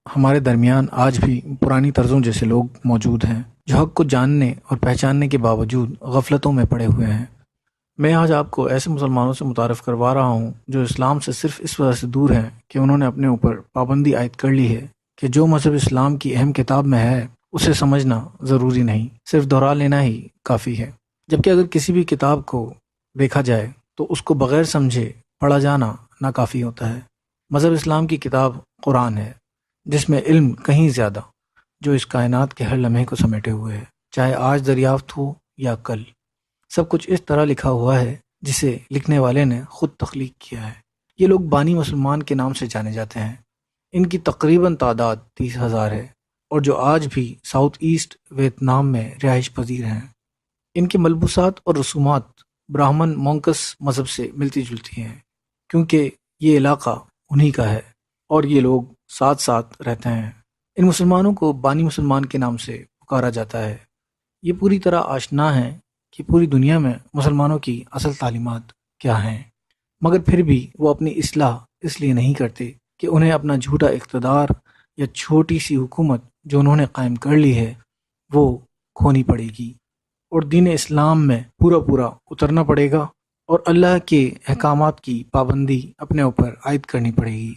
ہمارے درمیان آج بھی پرانی طرزوں جیسے لوگ موجود ہیں جو حق کو جاننے اور پہچاننے کے باوجود غفلتوں میں پڑے ہوئے ہیں۔ میں آج آپ کو ایسے مسلمانوں سے متعارف کروا رہا ہوں جو اسلام سے صرف اس وجہ سے دور ہیں کہ انہوں نے اپنے اوپر پابندی عائد کر لی ہے کہ جو مذہب اسلام کی اہم کتاب میں ہے اسے سمجھنا ضروری نہیں، صرف دہرا لینا ہی کافی ہے۔ جبکہ اگر کسی بھی کتاب کو دیکھا جائے تو اس کو بغیر سمجھے پڑھا جانا ناکافی ہوتا ہے۔ مذہب اسلام کی کتاب قرآن ہے، جس میں علم کہیں زیادہ، جو اس کائنات کے ہر لمحے کو سمیٹے ہوئے ہے، چاہے آج دریافت ہو یا کل۔ سب کچھ اس طرح لکھا ہوا ہے جسے لکھنے والے نے خود تخلیق کیا ہے۔ یہ لوگ بانی مسلمان کے نام سے جانے جاتے ہیں۔ ان کی تقریباً تعداد 30,000 ہے، اور جو آج بھی ساؤتھ ایسٹ ویتنام میں رہائش پذیر ہیں۔ ان کے ملبوسات اور رسومات براہمن مونکس مذہب سے ملتی جلتی ہیں، کیونکہ یہ علاقہ انہی کا ہے اور یہ لوگ ساتھ ساتھ رہتے ہیں۔ ان مسلمانوں کو بانی مسلمان کے نام سے پکارا جاتا ہے۔ یہ پوری طرح آشنا ہیں کہ پوری دنیا میں مسلمانوں کی اصل تعلیمات کیا ہیں، مگر پھر بھی وہ اپنی اصلاح اس لیے نہیں کرتے کہ انہیں اپنا جھوٹا اقتدار یا چھوٹی سی حکومت جو انہوں نے قائم کر لی ہے وہ کھونی پڑے گی، اور دین اسلام میں پورا اترنا پڑے گا، اور اللہ کے احکامات کی پابندی اپنے اوپر عائد کرنی پڑے گی،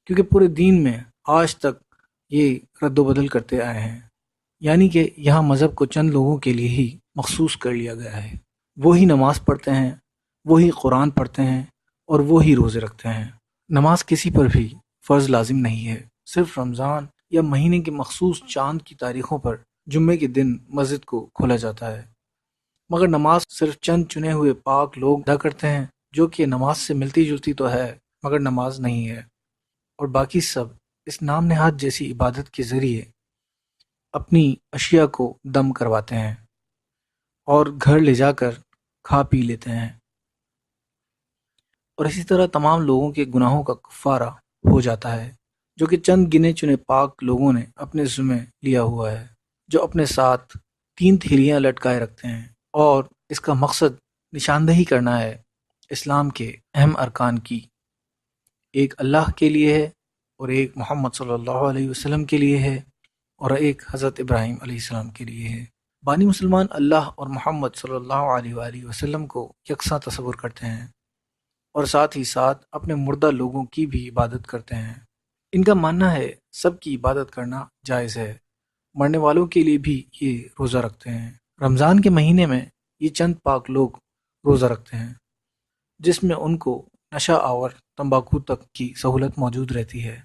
کیونکہ پورے دین میں آج تک یہ رد و بدل کرتے آئے ہیں۔ یعنی کہ یہاں مذہب کو چند لوگوں کے لیے ہی مخصوص کر لیا گیا ہے۔ وہی نماز پڑھتے ہیں، وہی قرآن پڑھتے ہیں، اور وہی روزے رکھتے ہیں۔ نماز کسی پر بھی فرض لازم نہیں ہے، صرف رمضان یا مہینے کے مخصوص چاند کی تاریخوں پر جمعے کے دن مسجد کو کھولا جاتا ہے۔ مگر نماز صرف چند چنے ہوئے پاک لوگ ادا کرتے ہیں، جو کہ نماز سے ملتی جلتی تو ہے مگر نماز نہیں ہے، اور باقی سب اس نام نہاد جیسی عبادت کے ذریعے اپنی اشیاء کو دم کرواتے ہیں اور گھر لے جا کر کھا پی لیتے ہیں، اور اسی طرح تمام لوگوں کے گناہوں کا کفارہ ہو جاتا ہے، جو کہ چند گنے چنے پاک لوگوں نے اپنے ذمہ لیا ہوا ہے، جو اپنے ساتھ 3 تھیلیاں لٹکائے رکھتے ہیں، اور اس کا مقصد نشاندہی کرنا ہے اسلام کے اہم ارکان کی۔ ایک اللہ کے لیے ہے، اور ایک محمد صلی اللہ علیہ وسلم کے لیے ہے، اور ایک حضرت ابراہیم علیہ السلام کے لیے ہے۔ بانی مسلمان اللہ اور محمد صلی اللہ علیہ وآلہ وسلم کو یکساں تصور کرتے ہیں، اور ساتھ ہی ساتھ اپنے مردہ لوگوں کی بھی عبادت کرتے ہیں۔ ان کا ماننا ہے سب کی عبادت کرنا جائز ہے، مرنے والوں کے لیے بھی یہ روزہ رکھتے ہیں۔ رمضان کے مہینے میں یہ چند پاک لوگ روزہ رکھتے ہیں، جس میں ان کو نشہ آور تمباکو تک کی سہولت موجود رہتی ہے۔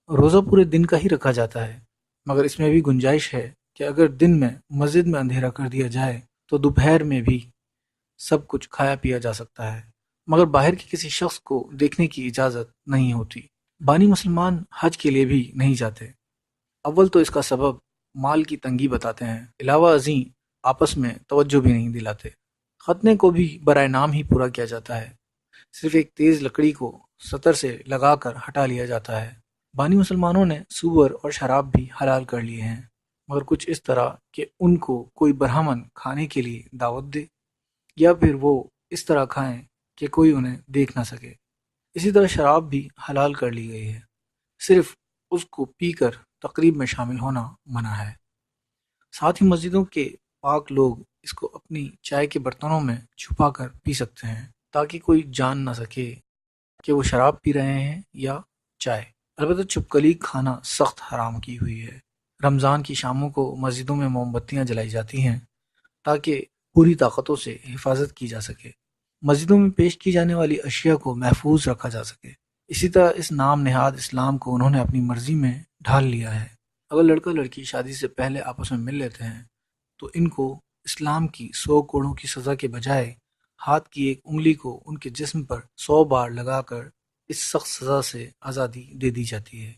روزہ پورے دن کا ہی رکھا جاتا ہے، مگر اس میں بھی گنجائش ہے کہ اگر دن میں مسجد میں اندھیرا کر دیا جائے تو دوپہر میں بھی سب کچھ کھایا پیا جا سکتا ہے، مگر باہر کے کسی شخص کو دیکھنے کی اجازت نہیں ہوتی۔ بانی مسلمان حج کے لیے بھی نہیں جاتے۔ اول تو اس کا سبب مال کی تنگی بتاتے ہیں، علاوہ ازیں آپس میں توجہ بھی نہیں دلاتے۔ ختنے کو بھی برائے نام ہی پورا کیا جاتا ہے، صرف ایک تیز لکڑی کو سطر سے لگا کر ہٹا لیا جاتا ہے۔ بانی مسلمانوں نے سور اور شراب بھی حلال کر لیے ہیں، مگر کچھ اس طرح کہ ان کو کوئی برہمن کھانے کے لیے دعوت دے، یا پھر وہ اس طرح کھائیں کہ کوئی انہیں دیکھ نہ سکے۔ اسی طرح شراب بھی حلال کر لی گئی ہے، صرف اس کو پی کر تقریب میں شامل ہونا منع ہے۔ ساتھ ہی مسجدوں کے پاک لوگ اس کو اپنی چائے کے برتنوں میں چھپا کر پی سکتے ہیں، تاکہ کوئی جان نہ سکے کہ وہ شراب پی رہے ہیں یا چائے۔ البتہ چھپکلی کھانا سخت حرام کی ہوئی ہے۔ رمضان کی شاموں کو مسجدوں میں موم بتیاں جلائی جاتی ہیں تاکہ پوری طاقتوں سے حفاظت کی جا سکے، مسجدوں میں پیش کی جانے والی اشیاء کو محفوظ رکھا جا سکے۔ اسی طرح اس نام نہاد اسلام کو انہوں نے اپنی مرضی میں ڈھال لیا ہے۔ اگر لڑکا لڑکی شادی سے پہلے آپس میں مل لیتے ہیں تو ان کو اسلام کی 100 کوڑوں کی سزا کے بجائے ہاتھ کی ایک انگلی کو ان کے جسم پر 100 بار لگا کر اس سخت سزا سے آزادی دے دی جاتی ہے،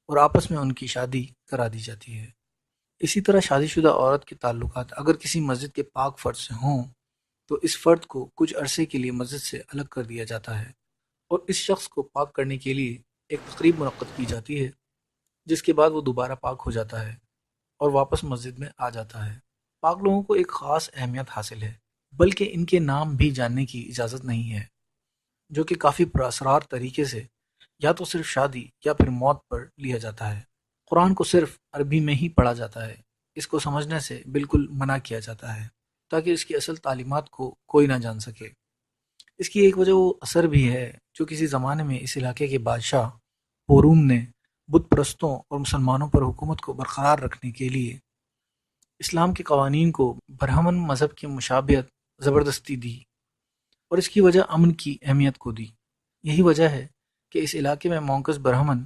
اور آپس میں ان کی شادی کرا دی جاتی ہے۔ اسی طرح شادی شدہ عورت کے تعلقات اگر کسی مسجد کے پاک فرد سے ہوں تو اس فرد کو کچھ عرصے کے لیے مسجد سے الگ کر دیا جاتا ہے، اور اس شخص کو پاک کرنے کے لیے ایک تقریب منعقد کی جاتی ہے، جس کے بعد وہ دوبارہ پاک ہو جاتا ہے اور واپس مسجد میں آ جاتا ہے۔ پاک لوگوں کو ایک خاص اہمیت حاصل ہے، بلکہ ان کے نام بھی جاننے کی اجازت نہیں ہے، جو کہ کافی پراسرار طریقے سے یا تو صرف شادی یا پھر موت پر لیا جاتا ہے۔ قرآن کو صرف عربی میں ہی پڑھا جاتا ہے، اس کو سمجھنے سے بالکل منع کیا جاتا ہے تاکہ اس کی اصل تعلیمات کو کوئی نہ جان سکے۔ اس کی ایک وجہ وہ اثر بھی ہے جو کسی زمانے میں اس علاقے کے بادشاہ پوروم نے بت پرستوں اور مسلمانوں پر حکومت کو برقرار رکھنے کے لیے اسلام کے قوانین کو برہمن مذہب کی مشابہت زبردستی دی اور اس کی وجہ امن کی اہمیت کو دی۔ یہی وجہ ہے کہ اس علاقے میں مونکس برہمن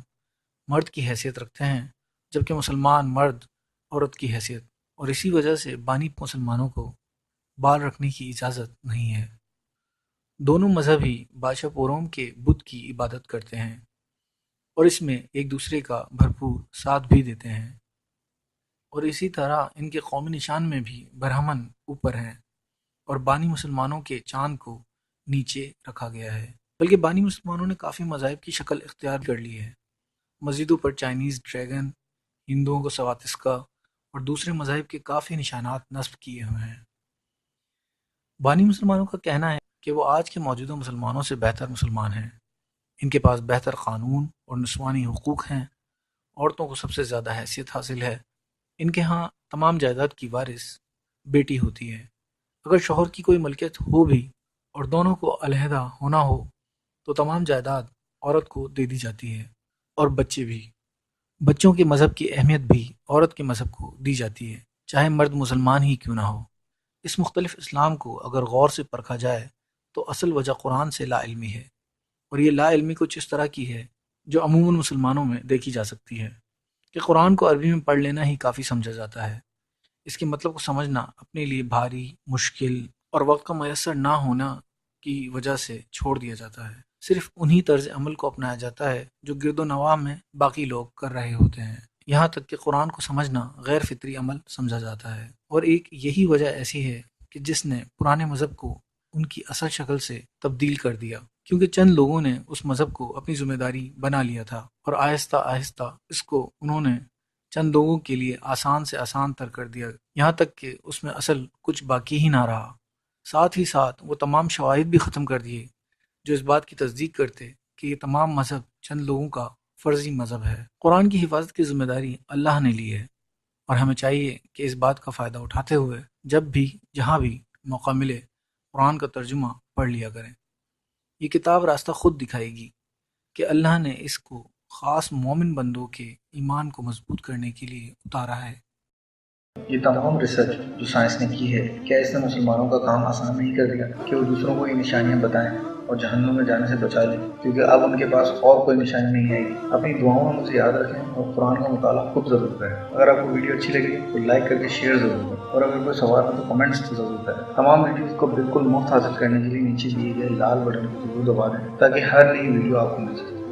مرد کی حیثیت رکھتے ہیں جبکہ مسلمان مرد عورت کی حیثیت، اور اسی وجہ سے بانی مسلمانوں کو بال رکھنے کی اجازت نہیں ہے۔ دونوں مذہب ہی بادشاہ پوروم کے بت کی عبادت کرتے ہیں اور اس میں ایک دوسرے کا بھرپور ساتھ بھی دیتے ہیں، اور اسی طرح ان کے قومی نشان میں بھی برہمن اوپر ہیں اور بانی مسلمانوں کے چاند کو نیچے رکھا گیا ہے۔ بلکہ بانی مسلمانوں نے کافی مذاہب کی شکل اختیار کر لی ہے۔ مسجدوں پر چائنیز ڈریگن، ہندوؤں کو سواتسکا اور دوسرے مذاہب کے کافی نشانات نصب کیے ہوئے ہیں۔ بانی مسلمانوں کا کہنا ہے کہ وہ آج کے موجودہ مسلمانوں سے بہتر مسلمان ہیں، ان کے پاس بہتر قانون اور نسوانی حقوق ہیں، عورتوں کو سب سے زیادہ حیثیت حاصل ہے، ان کے ہاں تمام جائیداد کی وارث بیٹی ہوتی ہے، اگر شوہر کی کوئی ملکیت ہو بھی اور دونوں کو علیحدہ ہونا ہو تو تمام جائیداد عورت کو دے دی جاتی ہے، اور بچے بھی۔ بچوں کے مذہب کی اہمیت بھی عورت کے مذہب کو دی جاتی ہے، چاہے مرد مسلمان ہی کیوں نہ ہو۔ اس مختلف اسلام کو اگر غور سے پرکھا جائے تو اصل وجہ قرآن سے لا علمی ہے، اور یہ لا علمی کچھ اس طرح کی ہے جو عموماً مسلمانوں میں دیکھی جا سکتی ہے کہ قرآن کو عربی میں پڑھ لینا ہی کافی سمجھا جاتا ہے، اس کے مطلب کو سمجھنا اپنے لیے بھاری، مشکل اور وقت کا میسر نہ ہونا کی وجہ سے چھوڑ دیا جاتا ہے۔ صرف انہی طرز عمل کو اپنایا جاتا ہے جو گرد و نواح میں باقی لوگ کر رہے ہوتے ہیں، یہاں تک کہ قرآن کو سمجھنا غیر فطری عمل سمجھا جاتا ہے۔ اور ایک یہی وجہ ایسی ہے کہ جس نے پرانے مذہب کو ان کی اصل شکل سے تبدیل کر دیا، کیونکہ چند لوگوں نے اس مذہب کو اپنی ذمہ داری بنا لیا تھا اور آہستہ آہستہ اس کو انہوں نے چند لوگوں کے لیے آسان سے آسان تر کر دیا، یہاں تک کہ اس میں اصل کچھ باقی ہی نہ رہا۔ ساتھ ہی ساتھ وہ تمام شواہد بھی ختم کر دیے جو اس بات کی تصدیق کرتے کہ یہ تمام مذہب چند لوگوں کا فرضی مذہب ہے۔ قرآن کی حفاظت کی ذمہ داری اللہ نے لی ہے، اور ہمیں چاہیے کہ اس بات کا فائدہ اٹھاتے ہوئے جب بھی جہاں بھی موقع ملے قرآن کا ترجمہ پڑھ لیا کریں۔ یہ کتاب راستہ خود دکھائے گی کہ اللہ نے اس کو خاص مومن بندوں کے ایمان کو مضبوط کرنے کے لیے اتارا ہے۔ یہ تمام ریسرچ جو سائنس نے کی ہے، کیا اس نے مسلمانوں کا کام آسان نہیں کر دیا کہ وہ دوسروں کو یہ نشانیاں بتائیں اور جہنم میں جانے سے بچا لیں؟ کیونکہ اب ان کے پاس اور کوئی نشانی نہیں آئے گی۔ اپنی دعاؤں میں مجھے یاد رکھیں اور قرآن کا مطالعہ خود ضرور کریں۔ اگر آپ کو ویڈیو اچھی لگی تو لائک کر کے شیئر ضرور کریں، اور اگر کوئی سوال ہو تو کمنٹس ضرور کریں۔ تمام ویڈیوز کو بالکل مفت حاصل کرنے کے لیے نیچے دیے گئے لال بٹن کو ضرور دبا دیں تاکہ ہر نئی ویڈیو آپ کو مل سکے۔